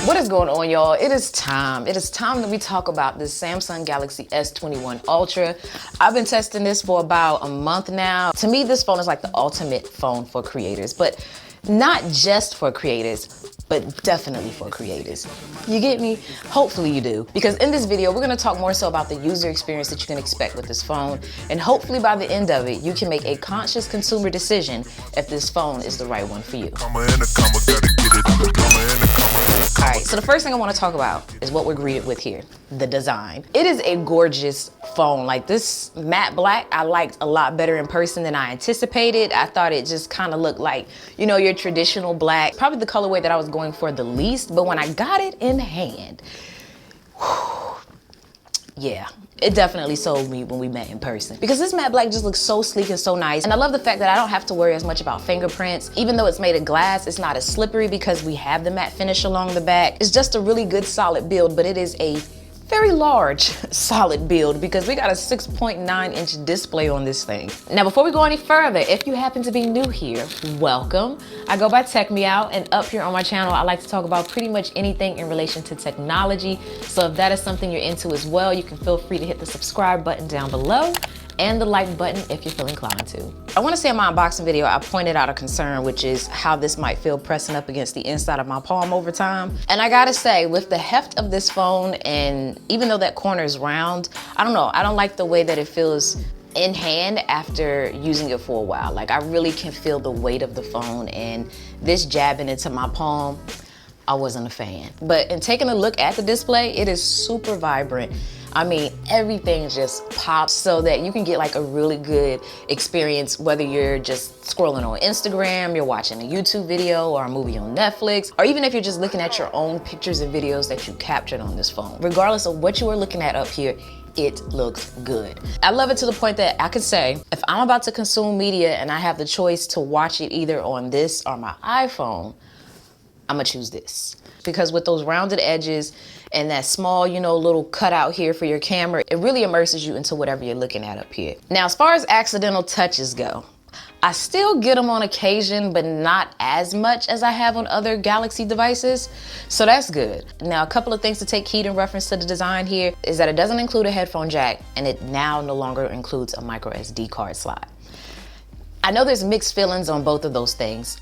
What is going on, y'all? It is time. It is time that we talk about this Samsung Galaxy S21 Ultra. I've been testing this for about a month now. To me, this phone is like the ultimate phone for creators, but not just for creators, but definitely for creators. You get me? Hopefully you do. Because in this video, we're gonna talk more so about the user experience that you can expect with this phone. And hopefully by the end of it, you can make a conscious consumer decision if this phone is the right one for you. All right, so the first thing I wanna talk about is what we're greeted with here, the design. It is a gorgeous phone. Like this matte black, I liked a lot better in person than I anticipated. I thought it just kind of looked like, you know, your traditional black, probably the colorway that I was going for the least, but when I got it in hand, whew, yeah, it definitely sold me when we met in person. Because this matte black just looks so sleek and so nice. And I love the fact that I don't have to worry as much about fingerprints. Even though it's made of glass, it's not as slippery because we have the matte finish along the back. It's just a really good solid build, but it is a very large solid build because we got a 6.9-inch display on this thing. Now, before we go any further, if you happen to be new here, welcome. I go by Tech Me Out, and up here on my channel, I like to talk about pretty much anything in relation to technology. So if that is something you're into as well, you can feel free to hit the subscribe button down below and the like button if you feel inclined to. I wanna say in my unboxing video, I pointed out a concern, which is how this might feel pressing up against the inside of my palm over time. And I gotta say, with the heft of this phone, and even though that corner is round, I don't know, I don't like the way that it feels in hand after using it for a while. Like I really can feel the weight of the phone, and this jabbing into my palm, I wasn't a fan. But in taking a look at the display, it is super vibrant. I mean, everything just pops so that you can get like a really good experience, whether you're just scrolling on Instagram, you're watching a YouTube video or a movie on Netflix, or even if you're just looking at your own pictures and videos that you captured on this phone. Regardless of what you are looking at up here, it looks good. I love it to the point that I could say, if I'm about to consume media and I have the choice to watch it either on this or my iPhone, I'm gonna choose this. Because with those rounded edges and that small, you know, little cutout here for your camera, it really immerses you into whatever you're looking at up here. Now, as far as accidental touches go, I still get them on occasion, but not as much as I have on other Galaxy devices, so that's good. Now, a couple of things to take heed in reference to the design here is that it doesn't include a headphone jack, and it now no longer includes a micro SD card slot. I know there's mixed feelings on both of those things.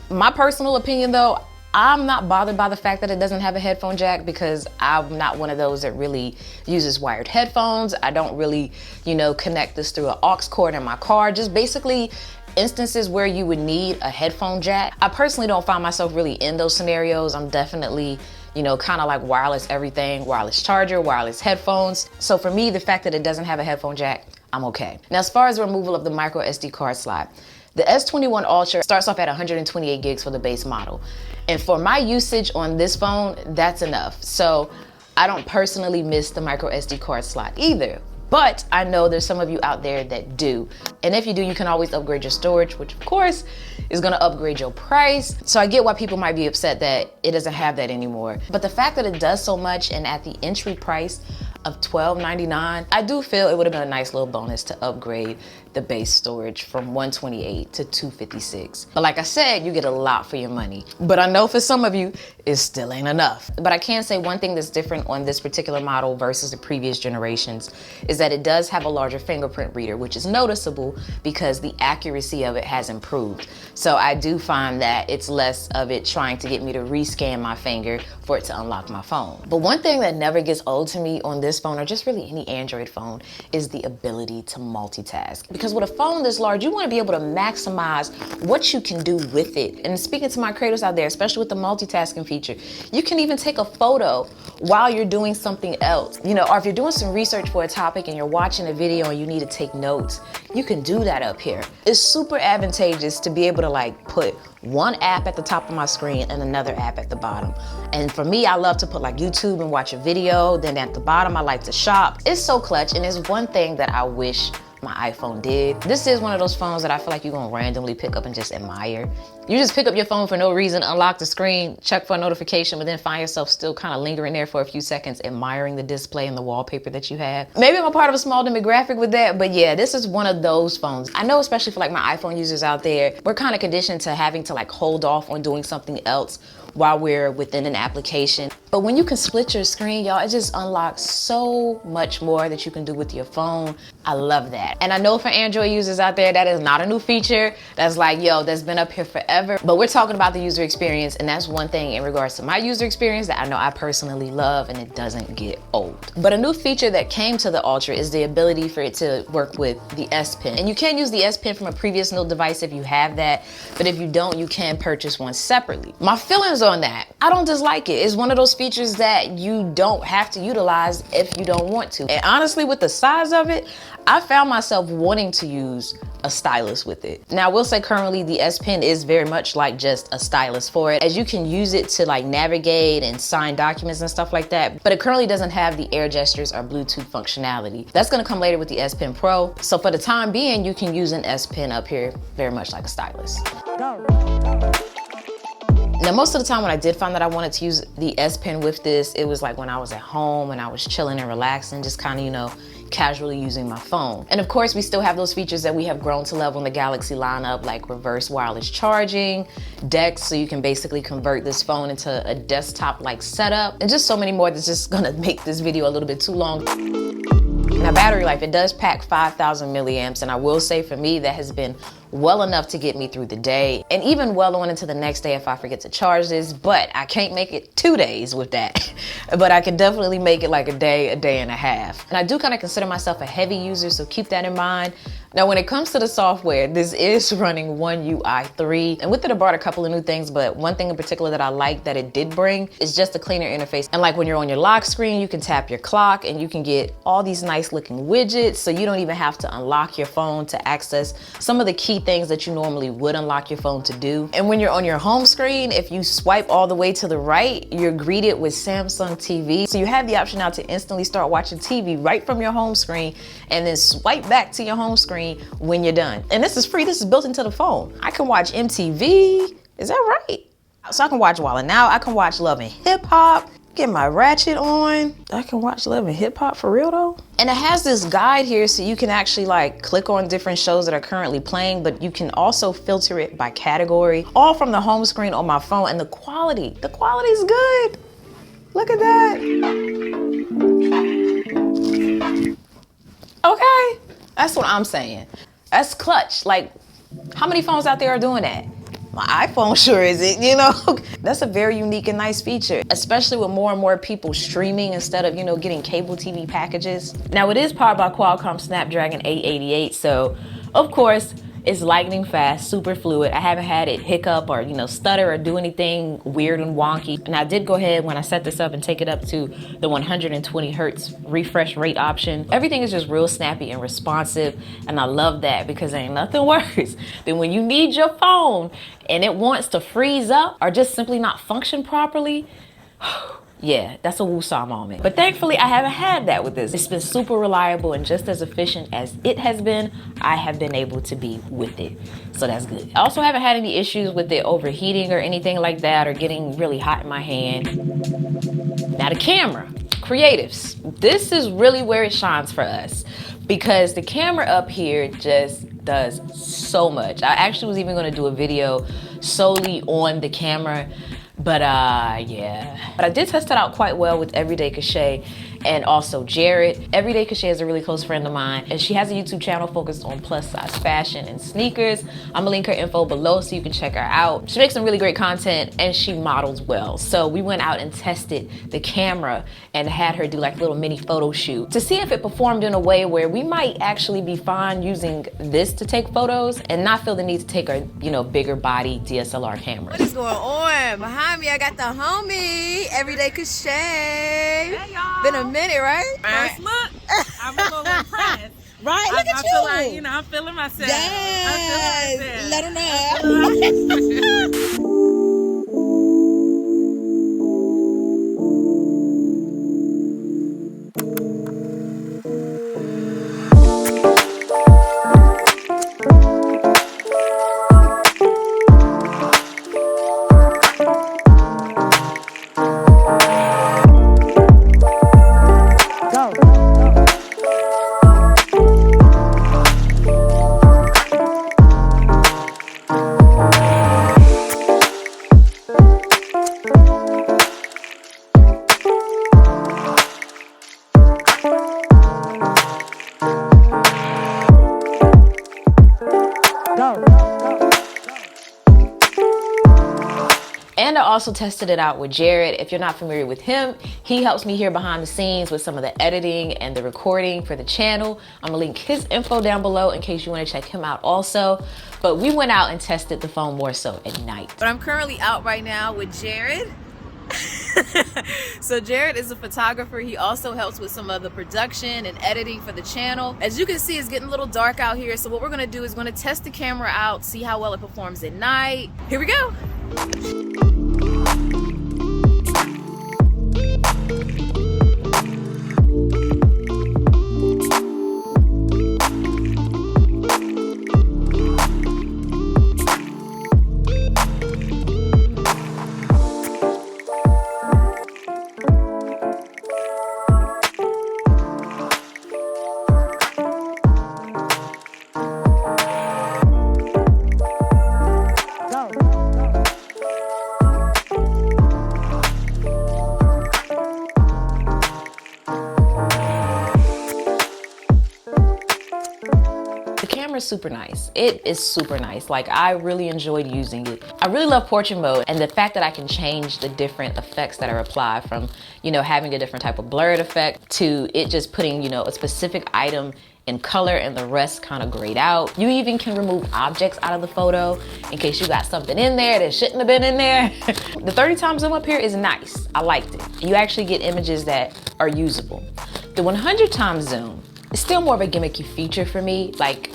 My personal opinion though, I'm not bothered by the fact that it doesn't have a headphone jack because I'm not one of those that really uses wired headphones. I don't really, you know, connect this through an aux cord in my car. Just basically instances where you would need a headphone jack. I personally don't find myself really in those scenarios. I'm definitely, you know, kind of like wireless everything, wireless charger, wireless headphones. So for me, the fact that it doesn't have a headphone jack, I'm okay. Now, as far as the removal of the micro SD card slot, the S21 Ultra starts off at 128 gigs for the base model. And for my usage on this phone, that's enough. So I don't personally miss the micro SD card slot either. But I know there's some of you out there that do. And if you do, you can always upgrade your storage, which of course is gonna upgrade your price. So I get why people might be upset that it doesn't have that anymore. But the fact that it does so much and at the entry price of $12.99, I do feel it would have been a nice little bonus to upgrade the base storage from 128 to 256. But like I said, you get a lot for your money. But I know for some of you, it still ain't enough. But I can say one thing that's different on this particular model versus the previous generations is that it does have a larger fingerprint reader, which is noticeable because the accuracy of it has improved. So I do find that it's less of it trying to get me to rescan my finger for it to unlock my phone. But one thing that never gets old to me on this phone, or just really any Android phone, is the ability to multitask. Because with a phone this large, you want to be able to maximize what you can do with it. And speaking to my creators out there, especially with the multitasking feature, you can even take a photo while you're doing something else. You know, or if you're doing some research for a topic and you're watching a video and you need to take notes, you can do that up here. It's super advantageous to be able to like put one app at the top of my screen and another app at the bottom. And for me, I love to put like YouTube and watch a video. Then at the bottom, I like to shop. It's so clutch, and it's one thing that I wish my iPhone did. This is one of those phones that I feel like you're gonna randomly pick up and just admire. You just pick up your phone for no reason, unlock the screen, check for a notification, but then find yourself still kind of lingering there for a few seconds, admiring the display and the wallpaper that you have. Maybe I'm a part of a small demographic with that, but yeah, this is one of those phones. I know, especially for like my iPhone users out there, we're kind of conditioned to having to like hold off on doing something else while we're within an application. But when you can split your screen, y'all, it just unlocks so much more that you can do with your phone. I love that. And I know for Android users out there, that is not a new feature. That's like, yo, that's been up here forever. But we're talking about the user experience, and that's one thing in regards to my user experience that I know I personally love, and it doesn't get old. But a new feature that came to the Ultra is the ability for it to work with the S Pen. And you can use the S Pen from a previous Note device if you have that, but if you don't, you can purchase one separately. My feelings on that, I don't dislike it. It's one of those features that you don't have to utilize if you don't want to. And honestly, with the size of it, I found myself wanting to use a stylus with it. Now, I will say currently the S Pen is very much like just a stylus for it, as you can use it to like navigate and sign documents and stuff like that, but it currently doesn't have the air gestures or Bluetooth functionality. That's gonna come later with the S Pen Pro. So for the time being, you can use an S Pen up here very much like a stylus. Now, most of the time when I did find that I wanted to use the S Pen with this, it was like when I was at home and I was chilling and relaxing, just kind of, you know, casually using my phone. And of course, we still have those features that we have grown to love on the Galaxy lineup, like reverse wireless charging, DeX, so you can basically convert this phone into a desktop-like setup, and just so many more that's just gonna make this video a little bit too long. Now, battery life, it does pack 5,000 milliamps, and I will say for me, that has been well enough to get me through the day, and even well on into the next day if I forget to charge this. But I can't make it 2 days with that. But I can definitely make it like a day and a half. And I do kind of consider myself a heavy user, so keep that in mind. Now, when it comes to the software, this is running One UI 3, and with it, it brought a couple of new things, but one thing in particular that I like that it did bring is just a cleaner interface. And like when you're on your lock screen, you can tap your clock and you can get all these nice looking widgets, so you don't even have to unlock your phone to access some of the key things that you normally would unlock your phone to do. And when you're on your home screen, if you swipe all the way to the right, you're greeted with Samsung TV. So you have the option now to instantly start watching TV right from your home screen, and then swipe back to your home screen when you're done. And this is free. This is built into the phone. I can watch MTV. Is that right? So I can watch Wild 'N Out. I can watch Love and Hip Hop. Get my Ratchet on. I can watch Love and Hip Hop for real though. And it has this guide here, so you can actually like click on different shows that are currently playing, but you can also filter it by category, all from the home screen on my phone. And the quality is good. Look at that. Okay, that's what I'm saying. That's clutch. Like, how many phones out there are doing that? My iPhone sure isn't, you know? That's a very unique and nice feature, especially with more and more people streaming instead of, you know, getting cable TV packages. Now, it is powered by Qualcomm Snapdragon 888, so of course, it's lightning fast, super fluid. I haven't had it hiccup or, you know, stutter or do anything weird and wonky. And I did go ahead when I set this up and take it up to the 120 hertz refresh rate option. Everything is just real snappy and responsive. And I love that, because there ain't nothing worse than when you need your phone and it wants to freeze up or just simply not function properly. Yeah, that's a woosah moment. But thankfully, I haven't had that with this. It's been super reliable, and just as efficient as it has been, I have been able to be with it. So that's good. I also haven't had any issues with it overheating or anything like that, or getting really hot in my hand. Now the camera, creatives. This is really where it shines for us, because the camera up here just does so much. I actually was even gonna do a video solely on the camera, but yeah. But I did test it out quite well with Everyday Cachet and also Jared. Everyday Cachet is a really close friend of mine, and she has a YouTube channel focused on plus size fashion and sneakers. I'm gonna link her info below so you can check her out. She makes some really great content, and she models well. So we went out and tested the camera and had her do like a little mini photo shoot to see if it performed in a way where we might actually be fine using this to take photos and not feel the need to take a, you know, bigger body DSLR camera. What is going on? Behind me, I got the homie, Everyday Cachet. Hey, y'all. Been a minute, right? First look, I'm a little impressed. Right, look at I you. feel like, you know, I'm feeling myself. Yes. I'm feeling Let myself. her know. also tested it out with Jared. If you're not familiar with him, he helps me here behind the scenes with some of the editing and the recording for the channel. I'm gonna link his info down below in case you wanna check him out also. But we went out and tested the phone more so at night. But I'm currently out right now with Jared. So Jared is a photographer. He also helps with some of the production and editing for the channel. As you can see, it's getting a little dark out here. So what we're gonna do is gonna test the camera out, see how well it performs at night. Here we go. Super nice. It is super nice. Like, I really enjoyed using it. I really love portrait mode and the fact that I can change the different effects that are applied, from, you know, having a different type of blurred effect to it just putting, you know, a specific item in color and the rest kind of grayed out. You even can remove objects out of the photo in case you got something in there that shouldn't have been in there. The 30 times zoom up here is nice. I liked it. You actually get images that are usable. The 100 times zoom is still more of a gimmicky feature for me. Like,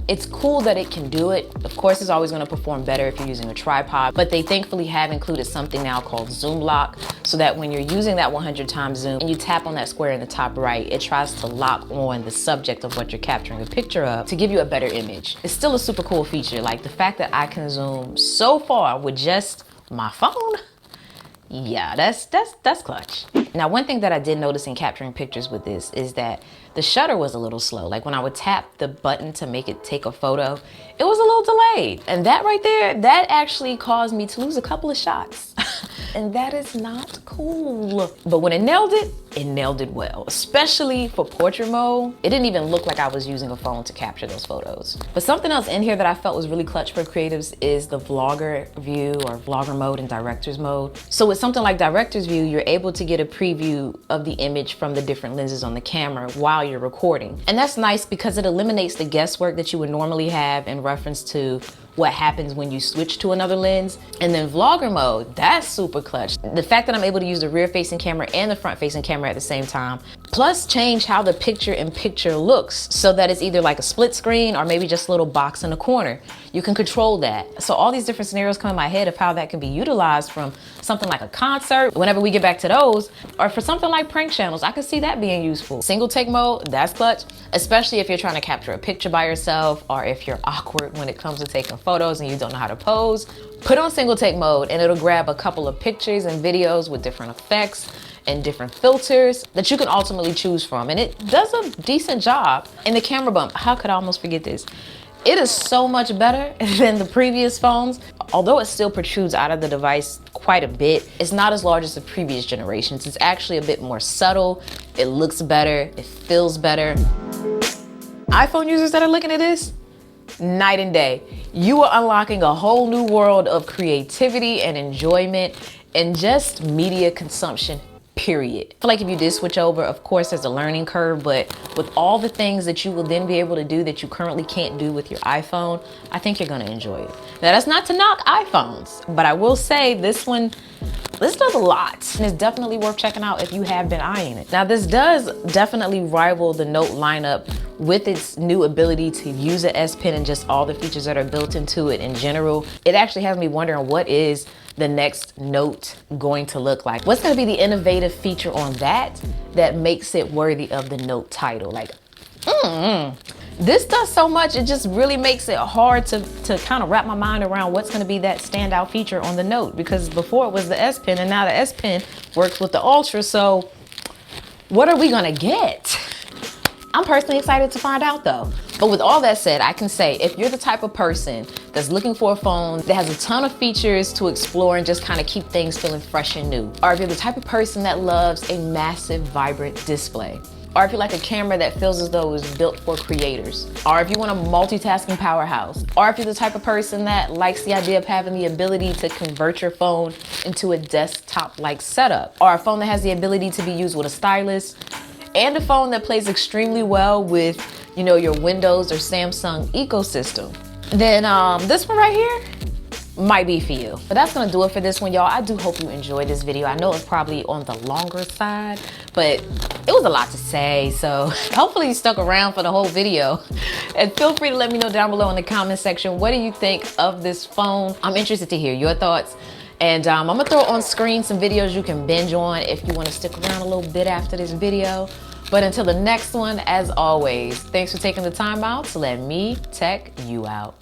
it's cool that it can do it. Of course, it's always gonna perform better if you're using a tripod, but they thankfully have included something now called zoom lock, so that when you're using that 100 times zoom and you tap on that square in the top right, it tries to lock on the subject of what you're capturing a picture of to give you a better image. It's still a super cool feature. Like, the fact that I can zoom so far with just my phone, yeah, that's clutch. Now, one thing that I did notice in capturing pictures with this is that the shutter was a little slow. Like, when I would tap the button to make it take a photo, it was a little delayed. And that right there, that actually caused me to lose a couple of shots. And that is not cool. But when it nailed it well, especially for portrait mode. It didn't even look like I was using a phone to capture those photos. But something else in here that I felt was really clutch for creatives is the vlogger view, or vlogger mode and director's mode. So with something like director's view, you're able to get a preview of the image from the different lenses on the camera while you're recording. And that's nice because it eliminates the guesswork that you would normally have in reference to what happens when you switch to another lens. And then vlogger mode, that's super clutch. The fact that I'm able to use the rear facing camera and the front facing camera at the same time, plus change how the picture in picture looks so that it's either like a split screen or maybe just a little box in the corner. You can control that. So all these different scenarios come in my head of how that can be utilized, from something like a concert, whenever we get back to those, or for something like prank channels. I could see that being useful. Single take mode, that's clutch, especially if you're trying to capture a picture by yourself, or if you're awkward when it comes to taking photos and you don't know how to pose. Put on single take mode and it'll grab a couple of pictures and videos with different effects and different filters that you can ultimately choose from. And it does a decent job. And the camera bump, how could I almost forget this? It is so much better than the previous phones. Although it still protrudes out of the device quite a bit, it's not as large as the previous generations. It's actually a bit more subtle. It looks better, it feels better. iPhone users that are looking at this, night and day. You are unlocking a whole new world of creativity and enjoyment and just media consumption, period. I feel like if you did switch over, of course there's a learning curve, but with all the things that you will then be able to do that you currently can't do with your iPhone, I think you're gonna enjoy it. Now, that's not to knock iPhones, but I will say this does a lot, and it's definitely worth checking out if you have been eyeing it. Now, this does definitely rival the Note lineup with its new ability to use an S Pen and just all the features that are built into it in general. It actually has me wondering, what is the next Note going to look like? What's gonna be the innovative feature on that makes it worthy of the Note title? Like, this does so much, it just really makes it hard to kind of wrap my mind around what's gonna be that standout feature on the Note, because before it was the S Pen and now the S Pen works with the Ultra, so what are we gonna get? I'm personally excited to find out though. But with all that said, I can say if you're the type of person that's looking for a phone that has a ton of features to explore and just kind of keep things feeling fresh and new, or if you're the type of person that loves a massive, vibrant display, or if you like a camera that feels as though it was built for creators, or if you want a multitasking powerhouse, or if you're the type of person that likes the idea of having the ability to convert your phone into a desktop-like setup, or a phone that has the ability to be used with a stylus, and a phone that plays extremely well with, you know, your Windows or Samsung ecosystem, then this one right here might be for you. But that's gonna do it for this one, y'all. I do hope you enjoyed this video. I know it's probably on the longer side, but it was a lot to say, so hopefully you stuck around for the whole video. And feel free to let me know down below in the comment section, what do you think of this phone? I'm interested to hear your thoughts. And I'm gonna throw on screen some videos you can binge on if you wanna stick around a little bit after this video. But until the next one, as always, thanks for taking the time out to let me tech you out.